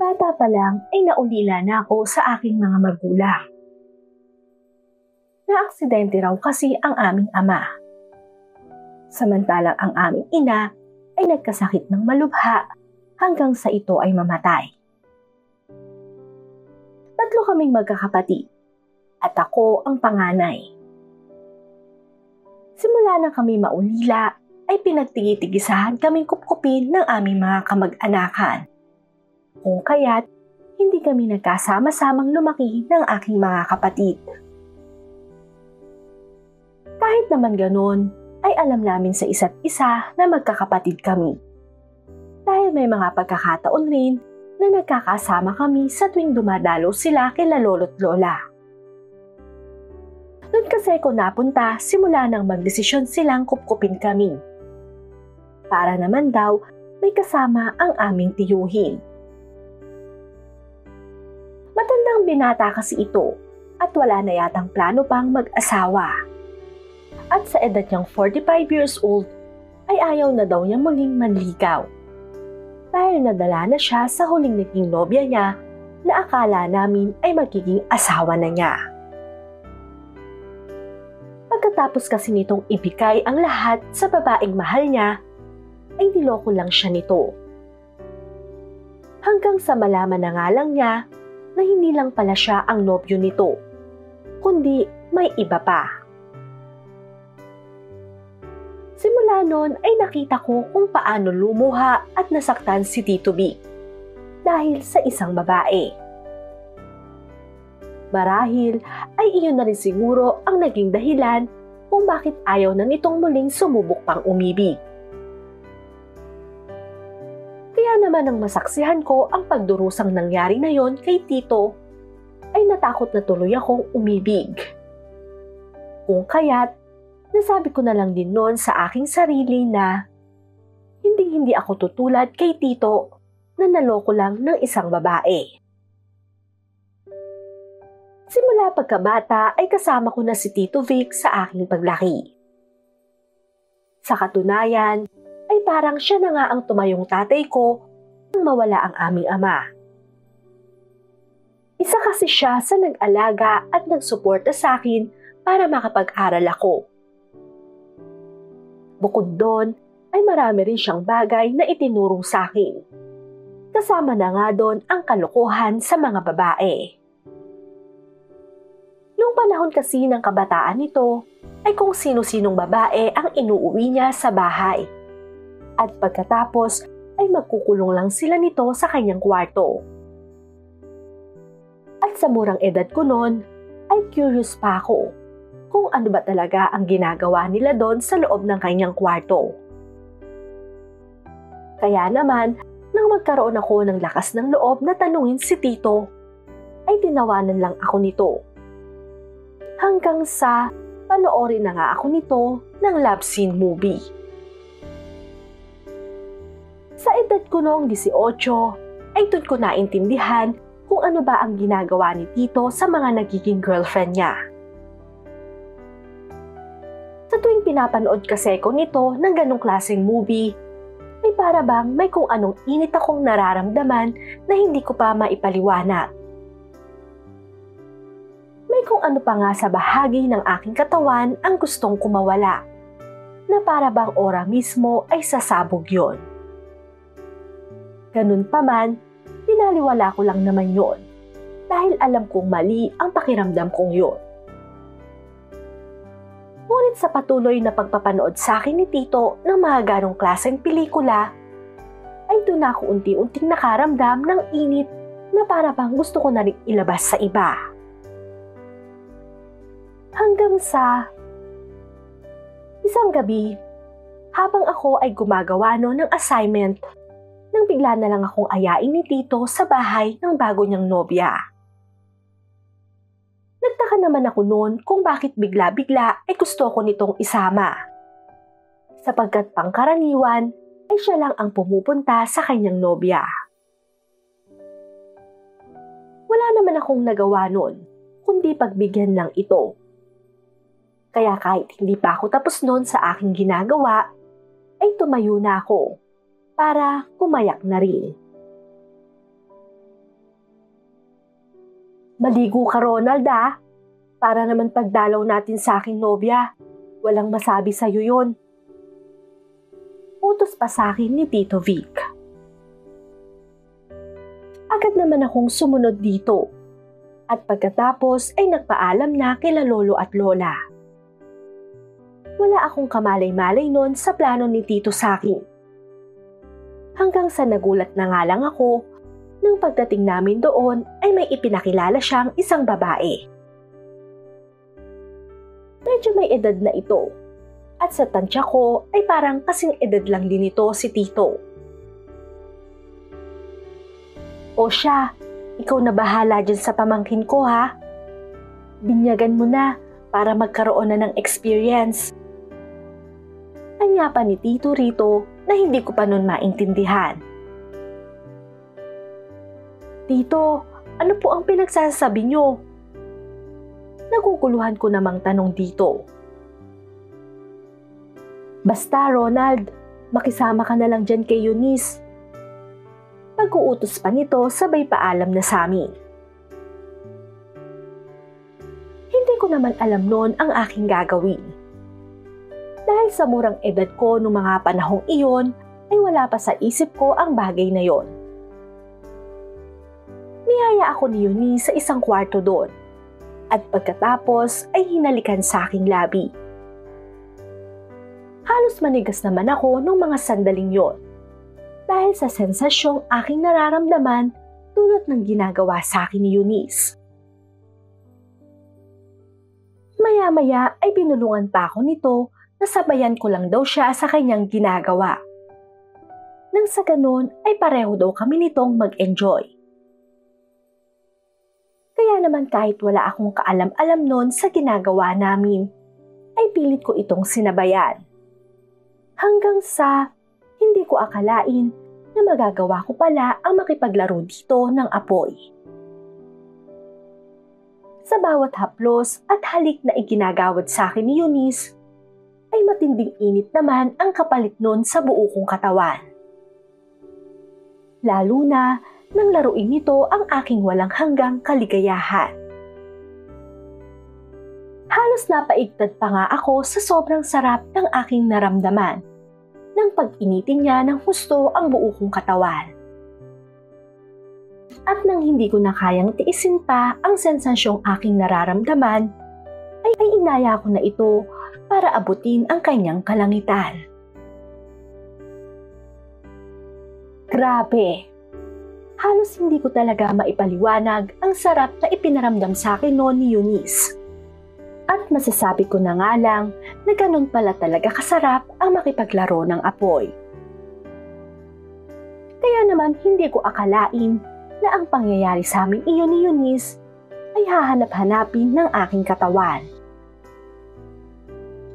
Bata pa lang ay naulila na ako sa aking mga magulang. Naaksidente raw kasi ang aming ama. Samantalang ang aming ina ay nagkasakit ng malubha hanggang sa ito ay mamatay. Tatlo kaming magkakapatid at ako ang panganay. Simula na kami maulila ay pinagtigitigisahan kaming kupkupin ng aming mga kamag-anakan. Kung kaya't hindi kami nagkasama-samang lumaki ng aking mga kapatid. Kahit naman ganon, ay alam namin sa isa't isa na magkakapatid kami. Dahil may mga pagkakataon rin na nagkakasama kami sa tuwing dumadalo sila kila lolo't lola. Doon kasi ko napunta simula nang magdesisyon silang kupkupin kami. Para naman daw may kasama ang aming tiyuhin. Matandang binata kasi ito at wala na yatang plano pang mag-asawa. At sa edad niyang 45 years old, ay ayaw na daw niya muling manligaw. Dahil nadala na siya sa huling naging nobya niya na akala namin ay magiging asawa na niya. Pagkatapos kasi nitong ibigay ang lahat sa babaeng mahal niya, ay niloko lang siya nito. Hanggang sa malaman na nga lang niya na hindi lang pala siya ang nobyo nito, kundi may iba pa. Simula noon ay nakita ko kung paano lumuha at nasaktan si Tito Vic dahil sa isang babae. Marahil ay iyon na rin siguro ang naging dahilan kung bakit ayaw na nitong muling sumubok pang umibig. Kaya naman nang masaksihan ko ang pagdurusang nangyari na yon kay Tito, ay natakot na tuloy akong umibig. Kung kaya't, nasabi ko na lang din noon sa aking sarili na hindi ako tutulad kay Tito na naloko lang ng isang babae. Simula pagkabata ay kasama ko na si Tito Vic sa aking paglaki. Sa katunayan ay parang siya na nga ang tumayong tatay ko nang mawala ang aming ama. Isa kasi siya sa nag-alaga at nagsuporta sa akin para makapag-aral ako. Bukod doon, ay marami rin siyang bagay na itinuro sa akin. Kasama na nga doon ang kalokohan sa mga babae. Noong panahon kasi ng kabataan nito, ay kung sino-sinong babae ang inuuwi niya sa bahay. At pagkatapos, ay magkukulong lang sila nito sa kanyang kwarto. At sa murang edad ko noon, ay curious pa ako kung ano ba talaga ang ginagawa nila doon sa loob ng kanyang kwarto. Kaya naman, nang magkaroon ako ng lakas ng loob na tanungin si Tito, ay tinawanan lang ako nito. Hanggang sa panoorin na nga ako nito ng love scene movie. Sa edad ko noong 18, ay doon ko naintindihan kung ano ba ang ginagawa ni Tito sa mga nagiging girlfriend niya. Sa tuwing pinapanood kasi ko nito ng ganong klaseng movie, ay para bang may kung anong init akong nararamdaman na hindi ko pa maipaliwanag. May kung ano pa nga sa bahagi ng aking katawan ang gustong kumawala, na para bang ora mismo ay sasabog yon. Ganun pa man, pinaliwala ko lang naman yon, dahil alam kong mali ang pakiramdam kong yon. Ngunit sa patuloy na pagpapanood sa akin ni Tito ng mga ganong klaseng pelikula, ay doon ako unti-unting nakaramdam ng init na para bang gusto ko na rin ilabas sa iba. Hanggang sa isang gabi, habang ako ay gumagawa ng assignment, nang bigla na lang akong ayain ni Tito sa bahay ng bago niyang nobya. Nagtaka naman ako noon kung bakit bigla-bigla ay gusto ko nitong isama. Sapagkat pangkaraniwan ay siya lang ang pumupunta sa kanyang nobya. Wala naman akong nagawa noon, kundi pagbigyan lang ito. Kaya kahit hindi pa ako tapos noon sa aking ginagawa, ay tumayo na ako para kumayak na rin. Maligo ka, Ronald, ah. Para naman pagdalaw natin sa aking nobya, walang masabi sa'yo yun. Utos pa sa akin ni Tito Vic. Agad naman akong sumunod dito. At pagkatapos ay nagpaalam na kila lolo at lola. Wala akong kamalay-malay nun sa plano ni Tito sa akin. Hanggang sa nagulat na nga lang ako nang pagdating namin doon ay may ipinakilala siyang isang babae. Medyo may edad na ito at sa tansya ko ay parang kasing edad lang din ito si Tito. O siya, ikaw na bahala dyan sa pamangkin ko ha. Binyagan mo na para magkaroon na ng experience. Anya pa ni Tito rito na hindi ko pa nun maintindihan. Tito, ano po ang pinagsasabi niyo? Naguguluhan ko namang tanong dito. Basta Ronald, makisama ka na lang dyan kay Eunice. Pag-uutos pa nito sabay paalam na sa amin. Hindi ko naman alam noon ang aking gagawin. Dahil sa murang edad ko noong mga panahong iyon, ay wala pa sa isip ko ang bagay na yon. Niyaya ako ni Eunice sa isang kwarto doon. At pagkatapos ay hinalikan sa aking labi. Halos manigas naman ako nung mga sandaling yon. Dahil sa sensasyong aking nararamdaman tulad ng ginagawa sa akin ni Eunice. Maya-maya ay binulungan pa ako nito na sabayan ko lang daw siya sa kanyang ginagawa. Nang sa ganun ay pareho daw kami nitong mag-enjoy. Kaya naman kahit wala akong kaalam-alam noon sa ginagawa namin, ay pilit ko itong sinabayan. Hanggang sa hindi ko akalain na magagawa ko pala ang makipaglaro dito ng apoy. Sa bawat haplos at halik na iginagawad sa akin ni Eunice, ay matinding init naman ang kapalit nun sa buo kong katawan. Lalo na nang laruin nito ang aking walang hanggang kaligayahan. Halos napaigtad pa nga ako sa sobrang sarap ng aking naramdaman nang pag-initin niya ng husto ang buo kong katawan. At nang hindi ko na kayang tiisin pa ang sensasyong aking nararamdaman, ay inaya ko na ito para abutin ang kanyang kalangitan. Grabe! Halos hindi ko talaga maipaliwanag ang sarap na ipinaramdam sa akin noon ni Eunice. At masasabi ko na nga lang na ganun pala talaga kasarap ang makipaglaro ng apoy. Kaya naman hindi ko akalain na ang pangyayari sa amin iyon ni Eunice ay hahanap-hanapin ng aking katawan.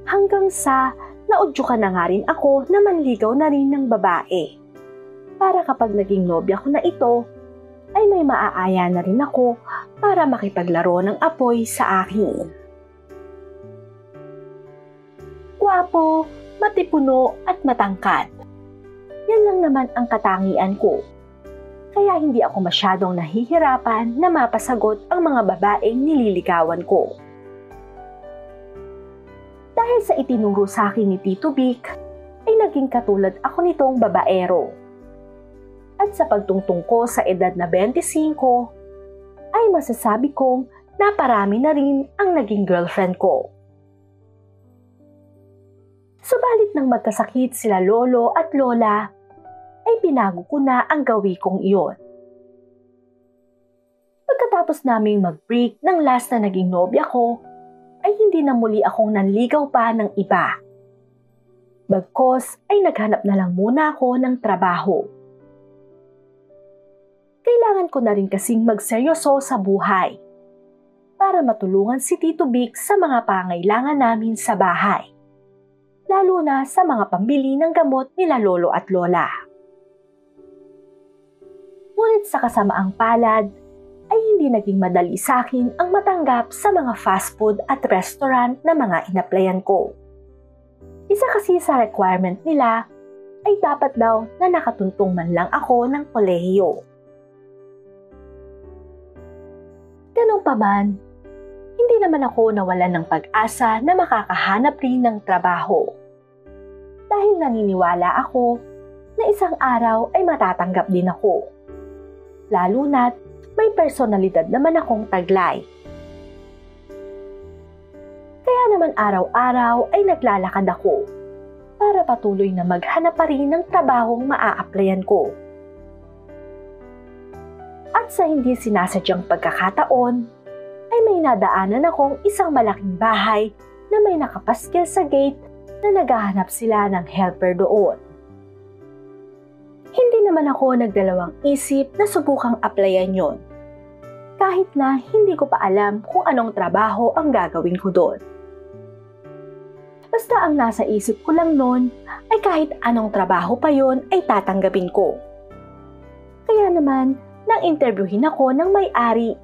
Hanggang sa naudyukan na nga rin ako na manligaw na rin ng babae. Para kapag naging nobya ko na ito, ay may maaaya na rin ako para makipaglaro ng apoy sa akin. Gwapo, matipuno at matangkad. Yan lang naman ang katangian ko. Kaya hindi ako masyadong nahihirapan na mapasagot ang mga babaeng nililigawan ko. Dahil sa itinuro sa akin ni Tito Vic, ay naging katulad ako nitong babaero. At sa pagtungtong ko sa edad na 25, ay masasabi kong naparami na rin ang naging girlfriend ko. Subalit nang magkasakit sila lolo at lola, ay binago ko na ang gawi kong iyon. Pagkatapos naming mag-break ng last na naging nobya ko, ay hindi na muli akong nanligaw pa ng iba. Bagkos ay naghanap na lang muna ako ng trabaho. Kailangan ko na rin kasing magseryoso sa buhay para matulungan si Tito Vic sa mga pangailangan namin sa bahay, lalo na sa mga pambili ng gamot nila lolo at lola. Ngunit sa kasamaang palad, ay hindi naging madali sa akin ang matanggap sa mga fast food at restaurant na mga inaplayan ko. Isa kasi sa requirement nila ay dapat daw na nakatuntong man lang ako ng kolehiyo. Ganong Gayunpaman, hindi naman ako nawalan ng pag-asa na makakahanap rin ng trabaho. Dahil naniniwala ako na isang araw ay matatanggap din ako. Lalo na't may personalidad naman akong taglay. Kaya naman araw-araw ay naglalakad ako para patuloy na maghanap pa rin ng trabahong maa-applyan ko. At sa hindi sinasadyang pagkakataon, ay may nadaanan akong isang malaking bahay na may nakapaskil sa gate na naghahanap sila ng helper doon. Hindi naman ako nagdalawang isip na subukang applyan yon. Kahit na hindi ko pa alam kung anong trabaho ang gagawin ko doon. Basta ang nasa isip ko lang noon ay kahit anong trabaho pa yon ay tatanggapin ko. Kaya naman, nang interviewin ako ng may-ari,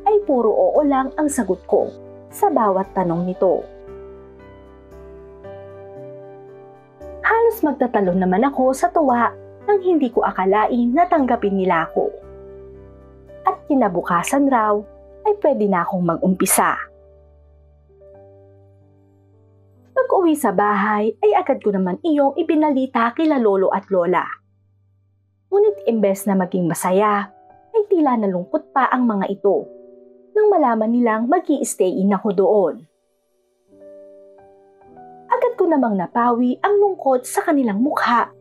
ay puro oo lang ang sagot ko sa bawat tanong nito. Halos magtatalon naman ako sa tuwa nang hindi ko akalain na tanggapin nila ako. At kinabukasan raw ay pwede na akong mag-umpisa. Pag-uwi sa bahay ay agad ko naman iyong ibinalita kila lolo at lola. Ngunit imbes na maging masaya, ay tila nalungkot pa ang mga ito nang malaman nilang mag-i-stay-in ako doon. Agad ko namang napawi ang lungkot sa kanilang mukha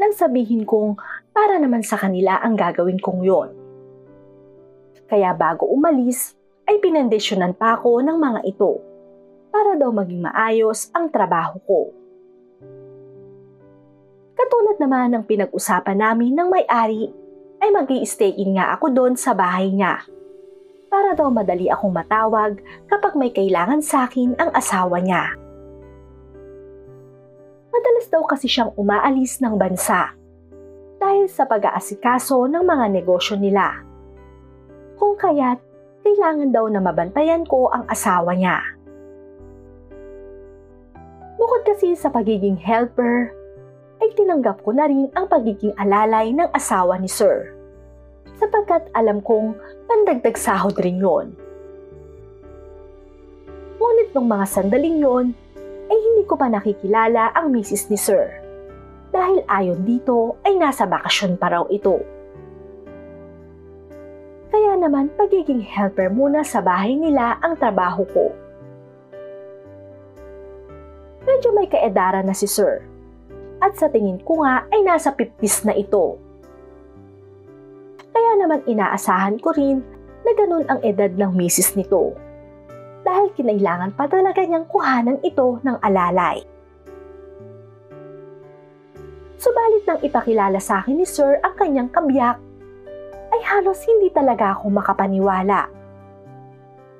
nang sabihin kong para naman sa kanila ang gagawin kong yon. Kaya bago umalis, ay pinendisyonan pa ako ng mga ito para daw maging maayos ang trabaho ko. Katulad naman ng pinag-usapan namin ng may-ari, ay mag-i-stay-in nga ako doon sa bahay niya para daw madali akong matawag kapag may kailangan sa akin ang asawa niya. Madalas daw kasi siyang umaalis ng bansa dahil sa pag-aasikaso ng mga negosyo nila. Kung kaya't kailangan daw na mabantayan ko ang asawa niya. Bukod kasi sa pagiging helper, ay tinanggap ko na rin ang pagiging alalay ng asawa ni Sir. Sapagkat alam kong pandagdag sahod rin yon. Ngunit nung mga sandaling yon, ay hindi ko pa nakikilala ang misis ni Sir. Dahil ayon dito ay nasa bakasyon pa raw ito. Kaya naman pagiging helper muna sa bahay nila ang trabaho ko. Medyo may kaedaran na si Sir. At sa tingin ko nga ay nasa 50s na ito. Kaya naman inaasahan ko rin na ganun ang edad ng misis nito. Dahil kinailangan pa talaga niyang kuhanan ito ng alalay. Subalit nang ipakilala sa akin ni Sir ang kanyang kabiyak, ay halos hindi talaga ako makapaniwala.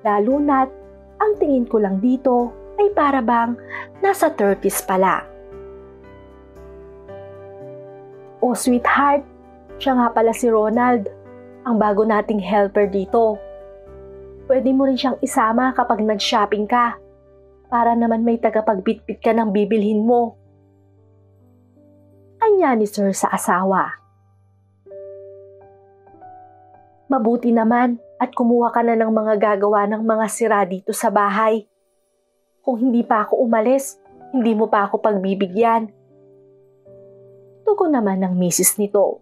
Lalo na't ang tingin ko lang dito ay para bang nasa 30s pala. Oh sweetheart, siya nga pala si Ronald, ang bago nating helper dito. Pwede mo rin siyang isama kapag nag-shopping ka, para naman may tagapagbitbit ka ng bibilhin mo. Anya ni Sir sa asawa. Mabuti naman at kumuha ka na ng mga gagawa ng mga sira dito sa bahay. Kung hindi pa ako umalis, hindi mo pa ako pagbibigyan. Tugon naman ng misis nito.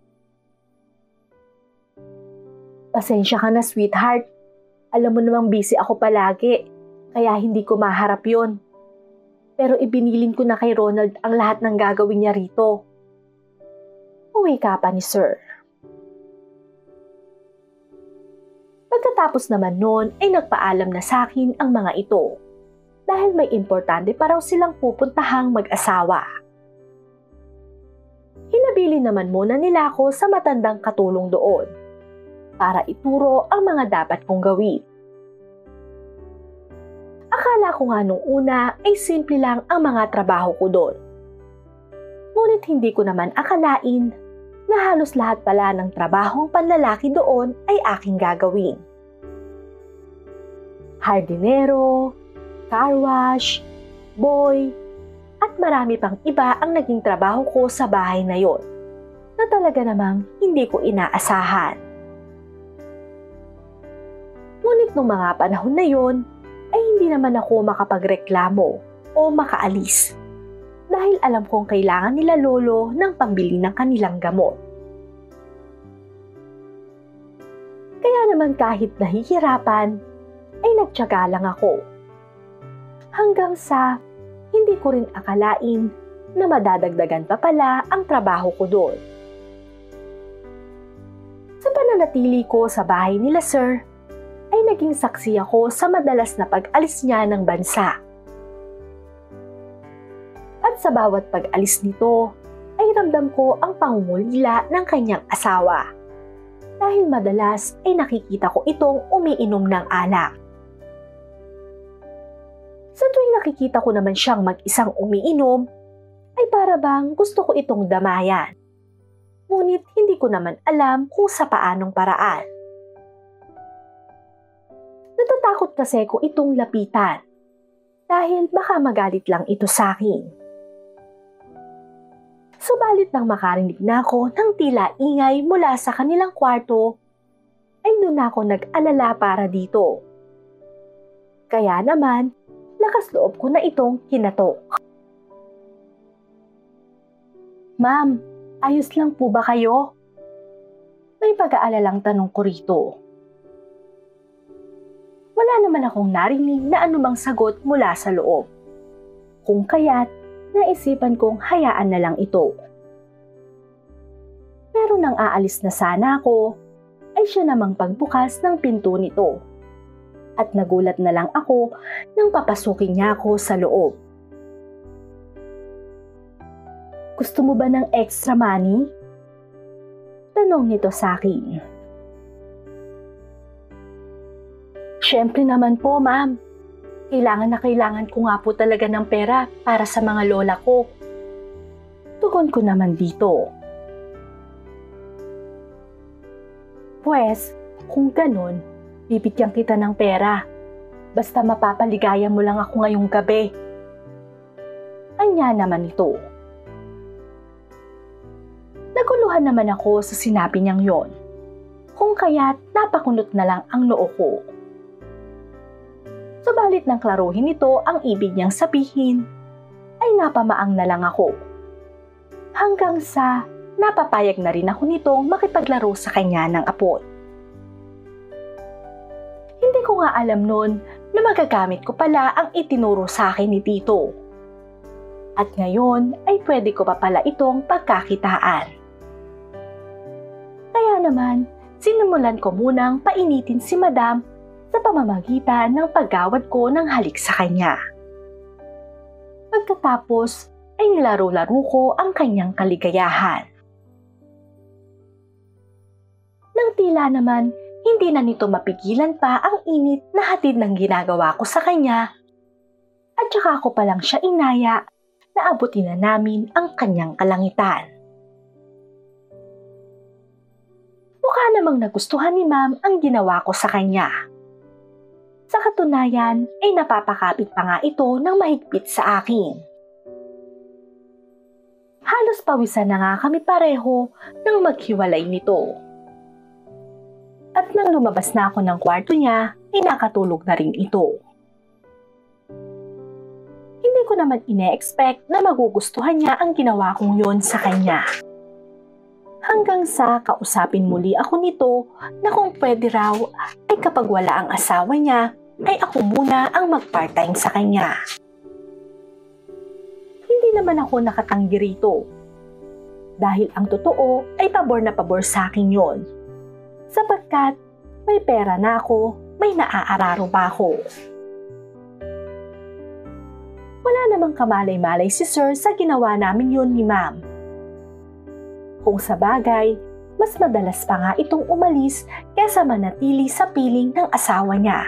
Pasensya ka na sweetheart. Alam mo namang busy ako palagi, kaya hindi ko maharap yon. Pero ibinilin ko na kay Ronald ang lahat ng gagawin niya rito. Uwi ka pa ni Sir. Pagkatapos naman noon ay nagpaalam na sa akin ang mga ito dahil may importante pa raw silang pupuntahang mag-asawa. Hinabili naman muna nila ako sa matandang katulong doon para ituro ang mga dapat kong gawin. Akala ko nga nung una ay simple lang ang mga trabaho ko doon. Ngunit hindi ko naman akalain na halos lahat pala ng trabahong panlalaki doon ay aking gagawin. Hardinero, car wash, boy, at marami pang iba ang naging trabaho ko sa bahay na yon na talaga namang hindi ko inaasahan. Ngunit Ngunit nung mga panahon na yon, ay hindi naman ako makapagreklamo o makaalis. Dahil alam kong kailangan nila lolo ng pambili ng kanilang gamot. Kaya naman kahit nahihirapan, ay nagtiyaga lang ako. Hanggang sa hindi ko rin akalain na madadagdagan pa pala ang trabaho ko doon. Sa pananatili ko sa bahay nila sir, ay naging saksi ako sa madalas na pag-alis niya ng bansa. At sa bawat pag-alis nito, ay ramdam ko ang pangungulila ng kanyang asawa. Dahil madalas ay nakikita ko itong umiinom ng alak. Sa tuwing nakikita ko naman siyang mag-isang umiinom, ay para bang gusto ko itong damayan. Ngunit hindi ko naman alam kung sa paanong paraan. Natatakot kasi ko itong lapitan dahil baka magalit lang ito sa akin. Subalit nang makarinig na ako ng tila ingay mula sa kanilang kwarto, ay doon ako nag-alala para dito. Kaya naman, lakas loob ko na itong kinatok. Ma'am, ayos lang po ba kayo? May pag-aalalang tanong ko rito. Wala naman akong narinig na anumang sagot mula sa loob. Kung kaya't, naisipan kong hayaan na lang ito. Pero nang aalis na sana ako, ay siya namang pagbukas ng pinto nito. At nagulat na lang ako nang papasukin niya ako sa loob. Gusto mo ba ng extra money? Tanong nito sa akin. Siyempre naman po, ma'am. Kailangan ko nga po talaga ng pera para sa mga lola ko. Tugon ko naman dito. Pwes, kung ganun, bibigyan kita ng pera. Basta mapapaligaya mo lang ako ngayong gabi. Anya naman ito. Naguluhan naman ako sa sinabi niyang yon. Kung kaya't napakunot na lang ang noo ko. Subalit nang klaruhin nito ang ibig niyang sabihin, ay napamaang na lang ako. Hanggang sa napapayag na rin ako nitong makipaglaro sa kanya ng apoy. Hindi ko nga alam noon na magagamit ko pala ang itinuro sa akin ni Tito. At ngayon ay pwede ko pa pala itong pagkakitaan. Kaya naman, sinimulan ko munang painitin si Madam sa pamamagitan ng paggawad ko ng halik sa kanya. Pagkatapos ay nilaro-laro ko ang kanyang kaligayahan. Nang tila naman, hindi na nito mapigilan pa ang init na hatid ng ginagawa ko sa kanya, at saka ko palang siya inaya na abutin na namin ang kanyang kalangitan. Mukha namang nagustuhan ni Ma'am ang ginawa ko sa kanya. Sa katunayan ay napapakapit pa nga ito ng mahigpit sa akin. Halos pawisan na nga kami pareho nang maghiwalay nito. At nang lumabas na ako ng kwarto niya, ay nakatulog na rin ito. Hindi ko naman ine-expect na magugustuhan niya ang ginawa kong yon sa kanya. Hanggang sa kausapin muli ako nito na kung pwede raw ay kapag wala ang asawa niya, ay ako muna ang mag-part-time sa kanya. Hindi naman ako nakatanggi rito. Dahil ang totoo ay pabor na pabor sa akin yon. Sapagkat may pera na ako, may naaararo pa ako. Wala namang kamalay-malay si Sir sa ginawa namin yon ni Ma'am. Kung sa bagay, mas madalas pa nga itong umalis kaysa manatili sa piling ng asawa niya.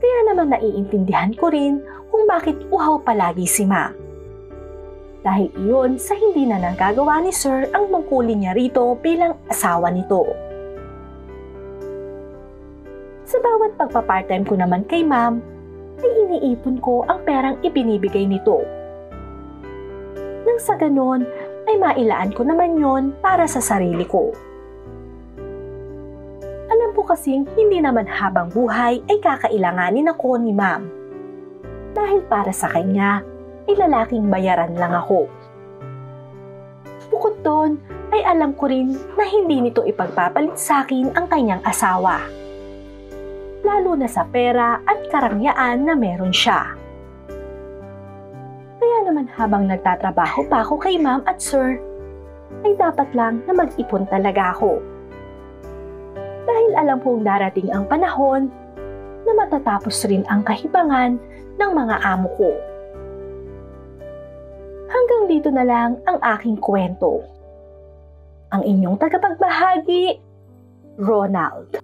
Kaya naman naiintindihan ko rin kung bakit uhaw palagi si Ma'am. Dahil iyon sa hindi na nagagawa ni Sir ang mangkulin niya rito bilang asawa nito. Sa bawat pagpa-part-time ko naman kay Ma'am, ay iniipon ko ang perang ibinibigay nito. Nang sa ganon, ay mailaan ko naman yon para sa sarili ko. Alam Alam ko kasing hindi naman habang buhay ay kakailanganin ako ni Ma'am. Dahil para sa kanya, ay lalaking bayaran lang ako. Bukod doon, ay alam ko rin na hindi nito ipagpapalit sa akin ang kanyang asawa. Lalo na sa pera at karangyaan na meron siya. Kaya naman habang nagtatrabaho pa ako kay Ma'am at Sir, ay dapat lang na mag-ipon talaga ako. Dahil alam kong darating ang panahon na matatapos rin ang kahibangan ng mga amo ko. Hanggang dito na lang ang aking kwento. Ang inyong tagapagbahagi, Ronald.